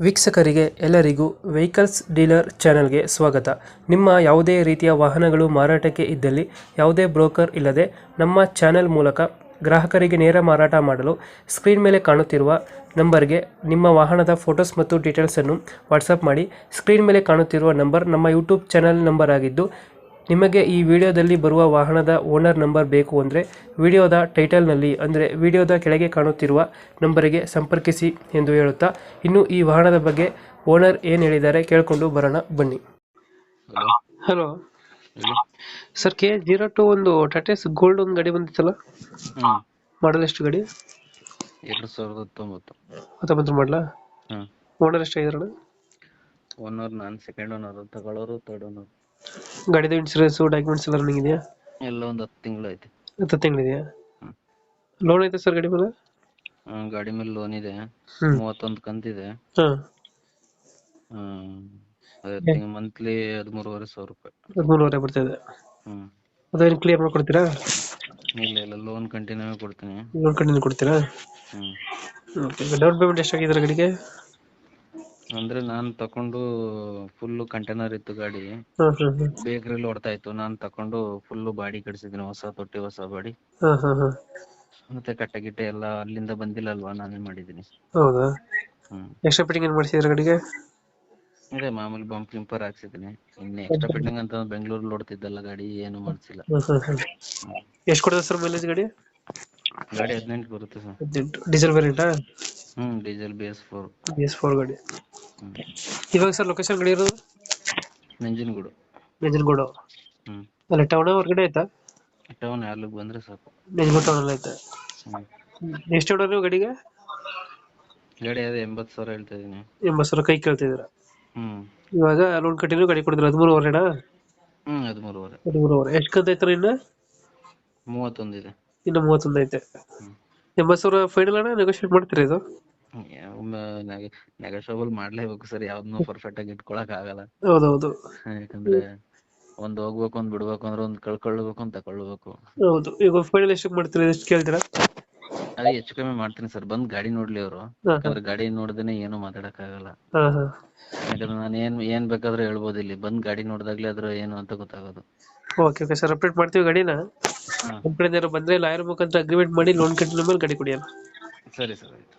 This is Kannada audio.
ವೀಕ್ಷಕರಿಗೆ ಎಲ್ಲರಿಗೂ ವೆಹಿಕಲ್ಸ್ ಡೀಲರ್ ಚಾನೆಲ್ಗೆ ಸ್ವಾಗತ. ನಿಮ್ಮ ಯಾವುದೇ ರೀತಿಯ ವಾಹನಗಳು ಮಾರಾಟಕ್ಕೆ ಇದ್ದಲ್ಲಿ ಯಾವುದೇ ಬ್ರೋಕರ್ ಇಲ್ಲದೆ ನಮ್ಮ ಚಾನೆಲ್ ಮೂಲಕ ಗ್ರಾಹಕರಿಗೆ ನೇರ ಮಾರಾಟ ಮಾಡಲು ಸ್ಕ್ರೀನ್ ಮೇಲೆ ಕಾಣುತ್ತಿರುವ ನಂಬರ್ಗೆ ನಿಮ್ಮ ವಾಹನದ ಫೋಟೋಸ್ ಮತ್ತು ಡೀಟೇಲ್ಸನ್ನು ವಾಟ್ಸಪ್ ಮಾಡಿ. ಸ್ಕ್ರೀನ್ ಮೇಲೆ ಕಾಣುತ್ತಿರುವ ನಂಬರ್ ನಮ್ಮ ಯೂಟ್ಯೂಬ್ ಚಾನೆಲ್ ನಂಬರ್ ಆಗಿದ್ದು, ನಿಮಗೆ ಈ ವಿಡಿಯೋದಲ್ಲಿ ಬರುವ ವಾಹನದ ಓನರ್ ನಂಬರ್ ಬೇಕು ಅಂದರೆ ವಿಡಿಯೋದ ಟೈಟಲ್ನಲ್ಲಿ ಅಂದರೆ ವಿಡಿಯೋದ ಕೆಳಗೆ ಕಾಣುತ್ತಿರುವ ನಂಬರಿಗೆ ಸಂಪರ್ಕಿಸಿ ಎಂದು ಹೇಳುತ್ತಾ, ಇನ್ನು ಈ ವಾಹನದ ಬಗ್ಗೆ ಓನರ್ ಏನು ಹೇಳಿದ್ದಾರೆ ಕೇಳಿಕೊಂಡು ಬರೋಣ ಬನ್ನಿ. ಹಲೋ. ಹಲೋ ಹೇಳಿ. ಸರ್, KA02 ಒಂದು ಟಾಟಾ ಗೋಲ್ಡ್ ಒಂದು ಗಾಡಿ ಬಂದಿತ್ತಲ್ಲ, ಹ್ಮ್ ಮಾಡಲ್ ಎಷ್ಟು ಗಾಡಿ? 2019. 19 ಮಾಡಲ. ಹ್ಮ್ ಓನರ್ ಎಷ್ಟಾಗಿದ್ರಣ? ಓನರ್ ನಾನು ಸೆಕೆಂಡ್ ಓನರ್, ತಗೊಳ್ಳೋರು ಥರ್ಡ್ ಓನರ್. ಗಾಡಿದು ಇನ್ಸೂರೆನ್ಸ್ ಡಾಕ್ಯುಮೆಂಟ್ಸ್ ಎಲ್ಲ ರನ್ನಿಂಗ್ ಇದೆಯಾ? ಎಲ್ಲ ಒಂದು 10 ತಿಂಗಳು ಐತೆ. 10 ತಿಂಗಳಿದೆಯಾ? ಹ್ಮ್. ಲೋನ್ ಐತೆ ಸರ್ ಗಾಡಿ ಮೇಲೆ? ಗಾಡಿ ಮೇಲೆ ಲೋನ್ ಇದೆ. ಹ್ಮ್ 31 ಕಂತಿದೆ. ಹಾಂ. ಅದೇ ಮಂತ್ಲಿ 13,500 ರೂಪಾಯಿ. 13,500 ಬರ್ತಿದೆ. ಹ್ಮ್ ಅದೇನು ಕ್ಲಿಯರ್ ಮಾಡ್ಕೊಡ್ತೀರಾ? ಇಲ್ಲ ಲೋನ್ ಕಂಟಿನ್ಯೂ ಕೊಡ್ತೀನಿ. ಲೋನ್ ಕಂಟಿನ್ಯೂ ಕೊಡ್ತೀರಾ? ಹ್ಮ್ ಓಕೆ. ಡೌನ್ ಪೇಮೆಂಟ್ ಎಷ್ಟಾಗಿದ್ದಾರೆ ಗಾಡಿಗೆ? ಅಂದ್ರೆ ನಾನು ತಕೊಂಡು ಫುಲ್ ಕಂಟೈನರ್ ಇತ್ತು ಗಾಡಿ, ಹಾಂ ಹಾಂ ಹಾಂ ಬೇಕರಿಲಿ ಓಡ್ತಾ ಇತ್ತು. ನಾನು ತಕೊಂಡು ಫುಲ್ ಬಾಡಿ ಕಟ್ಸಿದ್ದೀನಿ, ಹೊಸ ತೊಟ್ಟಿ ಹೊಸ ಬಾಡಿ. ಹಾಂ ಹಾಂ ಹಾಂ. ಮತ್ತೆ ಕಟ್ಟೆ ಗಿಟ್ಟೆ ಎಲ್ಲ ಅಲ್ಲಿಂದ ಬಂದಿಲ್ಲ ಅಲ್ವಾ, ನಾನೇ ಮಾಡಿದ್ದೀನಿ. ಹೌದಾ? ಹ್ಮ್ ಎಕ್ಸ್ಟ್ರಾ ಫಿಟ್ಟಿಂಗ್ ಏನು ಮಾಡಿಸಿದ್ರೆ ಗಾಡಿಗೆ? ಇದೆ ಮಾಮೂಲಿ ಬಂಪ್ ಕ್ಲಿಂಪರ್ ಹಾಕ್ಸಿದ್ದೀನಿ. ಇನ್ನು ಎಕ್ಸ್ಟ್ರಾ ಫಿಟ್ಟಿಂಗ್ ಅಂತ ಬೆಂಗಳೂರಲ್ಲಿ ಓಡ್ತಿದ್ದಲ್ಲ ಗಾಡಿ, ಏನು ಮಾಡ್ಸಿಲ್ಲ. ಹಾಂ ಹಾಂ ಹಾಂ. ಎಷ್ಟು ಕೊಡ್ತದೆ ಸರ್ ಮೈಲೇಜ್ ಗಾಡಿ? ಗಾಡಿ 18 ಬರುತ್ತೆ sir. 18. Diesel ವೇರಿಯಂಟಾ? Diesel BS4. BS4 ಗಾಡಿ. ಇವಾಗ ಸರ್ ಲೊಕೇಶನ್ ಗಾಡಿ ಇರೋದು? ನಂಜನಗೂಡು. ನಂಜನಗೂಡು. ಹ್ಮ್ ಅಲ್ಲ, ಟೌನ್ ಹೊರಗಡೆ ಆಯ್ತಾ? ಟೌನ್ ಯಾರ್ಲಿಗೆ ಬಂದ್ರೆ ಸಾಕು. ನಂಜನಗೂಡು ಟೌನಲ್ಲಿ ಆಯ್ತಾ? ಹ್ಮ್ ಎಷ್ಟು ಹೊಡೋರು ನೀವು ಗಾಡಿಗೆ? ಗಾಡಿ ಅದೇ 80,000 ಹೇಳ್ತಾ ಇದೀನಿ. 80,000 ಕೈ ಕೇಳ್ತಿದ್ದೀರಾ? ಹ್ಮ್ ಇವಾಗ ಲೋನ್ ಕಂಟಿನ್ಯೂ ಗಾಡಿ ಕೊಡಿದ್ರೆ 13,500ನಾ? 13,500. 13,500. ಎಷ್ಟು ಕಂತು ಐತಾರೆ ಇನ್ನು? 31 ಇದೆ. ಇನ್ನು 31 ಐತೆ. ಹ್ಮ್ 80,000 ಫೈನಲ್ ಅಣ್ಣ, ನೆಗೋಷಿಯೇಟ್ ಮಾಡ್ತೀರಾ ಇದು? ನೆಗೋಷಿಯಬಲ್ ಮಾಡ್ಲೇಬೇಕು ಸರ್, ಯಾವ್ದನ್ನು ಪರ್ಫೆಕ್ಟ್ ಆಗಿ ಇಟ್ಕೊಳಕ್ ಆಗಲ್ಲ. ಹೌದೌದು. ಯಾಕಂದ್ರೆ ಒಂದ್ ಹೋಗ್ಬೇಕು, ಒಂದ್ ಬಿಡ್ಬೇಕು ಅಂದ್ರೆ ಒಂದ್ ಕಳ್ಕೊಳ್ಬೇಕು, ಒಂದ್ ತಕೊಳ್ಬೇಕು. ಹೌದು. ಈಗ ಫೈನಲ್ ಎಷ್ಟಕ್ಕೆ ಮಾಡ್ತೀರಾ? ಎಷ್ಟು ಕೇಳ್ತೀರಾ? ಅದೇ ಹೆಚ್ಚು ಕಮ್ಮಿ ಮಾಡ್ತೀನಿ ಸರ್, ಬಂದ್ ಗಾಡಿ ನೋಡ್ಲಿ ಅವರು. ಹಾ ಯಾಕಂದ್ರೆ ಗಾಡಿ ನೋಡ್ದೇನೆ ಏನು ಮಾತಾಡಕ್ ಆಗಲ್ಲ. ಹಾ ಹಾ. ಯಾಕಂದ್ರೆ ನಾನು ಏನ್ ಬೇಕಾದ್ರೂ ಹೇಳ್ಬೋದು, ಇಲ್ಲಿ ಬಂದ್ ಗಾಡಿ ನೋಡಿದಾಗ್ಲೇ ಅದ್ರ ಏನು ಅಂತ ಗೊತ್ತಾಗೋದು. ಓಕೆ ಓಕೆ ಸರ್, ಅಪ್ಡೇಟ್ ಮಾಡ್ತೀವಿ ಗಾಡಿನ. ಹಾ ನಮ್ಮ ಕಡೆಯಿಂದ ಯಾರು ಬಂದ್ರೆ ಲಾಯರ್ ಮುಖಾಂತರ ಅಗ್ರಿಮೆಂಟ್ ಮಾಡಿ ಲೋನ್ ಕಂಟಿನ್ಯೂ ಮೇಲೆ ಗಾಡಿ ಕೊಡಿ ಅಣ್ಣ. ಸರಿ ಸರ್, ಆಯ್ತು.